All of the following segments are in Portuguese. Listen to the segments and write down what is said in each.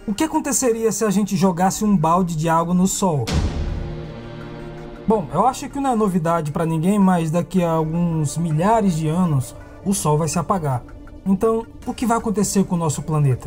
O que aconteceria se a gente jogasse um balde de água no Sol? Bom, eu acho que não é novidade para ninguém, mas daqui a alguns milhares de anos o Sol vai se apagar. Então, o que vai acontecer com o nosso planeta?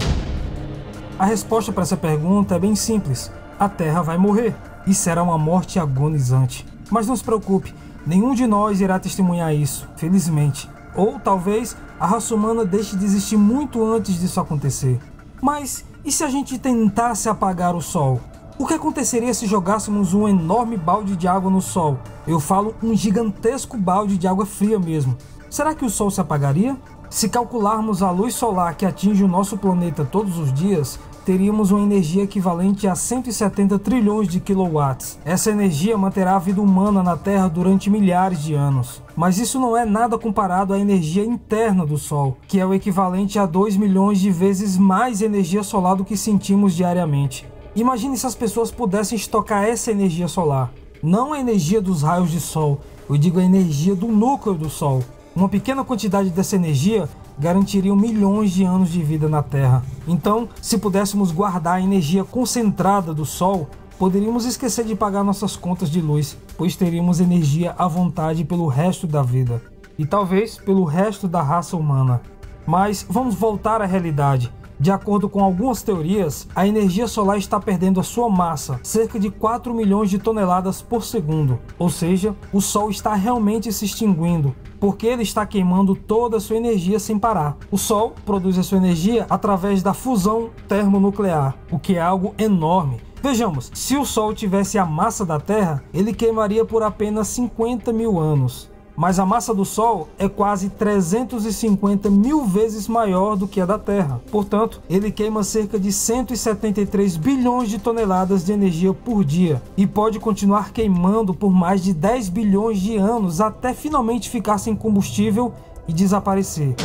A resposta para essa pergunta é bem simples. A Terra vai morrer e será uma morte agonizante. Mas não se preocupe, nenhum de nós irá testemunhar isso, felizmente. Ou talvez a raça humana deixe de existir muito antes disso acontecer. Mas e se a gente tentasse apagar o Sol? O que aconteceria se jogássemos um enorme balde de água no Sol? Eu falo um gigantesco balde de água fria mesmo. Será que o Sol se apagaria? Se calcularmos a luz solar que atinge o nosso planeta todos os dias, teríamos uma energia equivalente a 170 trilhões de quilowatts. Essa energia manterá a vida humana na Terra durante milhares de anos. Mas isso não é nada comparado à energia interna do Sol, que é o equivalente a 2 milhões de vezes mais energia solar do que sentimos diariamente. Imagine se as pessoas pudessem estocar essa energia solar. Não a energia dos raios de Sol, eu digo a energia do núcleo do Sol. Uma pequena quantidade dessa energia garantiria milhões de anos de vida na Terra. Então, se pudéssemos guardar a energia concentrada do Sol, poderíamos esquecer de pagar nossas contas de luz, pois teríamos energia à vontade pelo resto da vida. E talvez pelo resto da raça humana. Mas vamos voltar à realidade. De acordo com algumas teorias, a energia solar está perdendo a sua massa, cerca de 4 milhões de toneladas por segundo. Ou seja, o Sol está realmente se extinguindo, porque ele está queimando toda a sua energia sem parar. O Sol produz a sua energia através da fusão termonuclear, o que é algo enorme. Vejamos, se o Sol tivesse a massa da Terra, ele queimaria por apenas 50 mil anos. Mas a massa do Sol é quase 350 mil vezes maior do que a da Terra. Portanto, ele queima cerca de 173 bilhões de toneladas de energia por dia e pode continuar queimando por mais de 10 bilhões de anos até finalmente ficar sem combustível e desaparecer.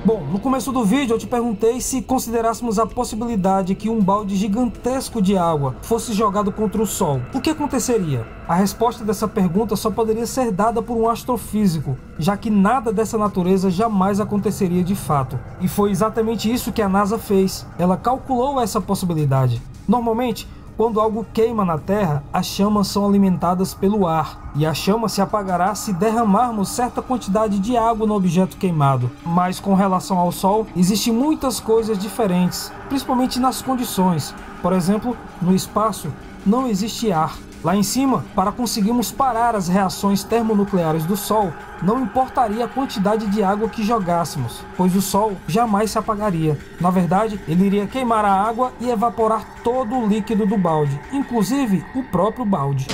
Bom, no começo do vídeo eu te perguntei se considerássemos a possibilidade que um balde gigantesco de água fosse jogado contra o Sol, o que aconteceria? A resposta dessa pergunta só poderia ser dada por um astrofísico, já que nada dessa natureza jamais aconteceria de fato. E foi exatamente isso que a NASA fez. Ela calculou essa possibilidade. Normalmente, quando algo queima na Terra, as chamas são alimentadas pelo ar, e a chama se apagará se derramarmos certa quantidade de água no objeto queimado. Mas com relação ao Sol, existem muitas coisas diferentes, principalmente nas condições. Por exemplo, no espaço não existe ar. Lá em cima, para conseguirmos parar as reações termonucleares do Sol, não importaria a quantidade de água que jogássemos, pois o Sol jamais se apagaria. Na verdade, ele iria queimar a água e evaporar todo o líquido do balde, inclusive o próprio balde.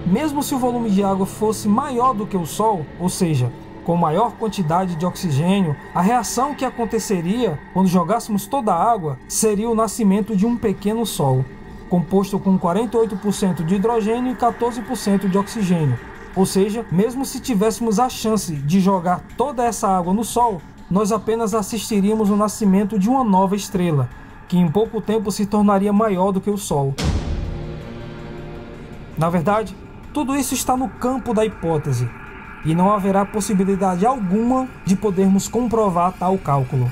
Mesmo se o volume de água fosse maior do que o Sol, ou seja, com maior quantidade de oxigênio, a reação que aconteceria quando jogássemos toda a água seria o nascimento de um pequeno Sol, composto com 48% de hidrogênio e 14% de oxigênio. Ou seja, mesmo se tivéssemos a chance de jogar toda essa água no Sol, nós apenas assistiríamos ao nascimento de uma nova estrela, que em pouco tempo se tornaria maior do que o Sol. Na verdade, tudo isso está no campo da hipótese, e não haverá possibilidade alguma de podermos comprovar tal cálculo.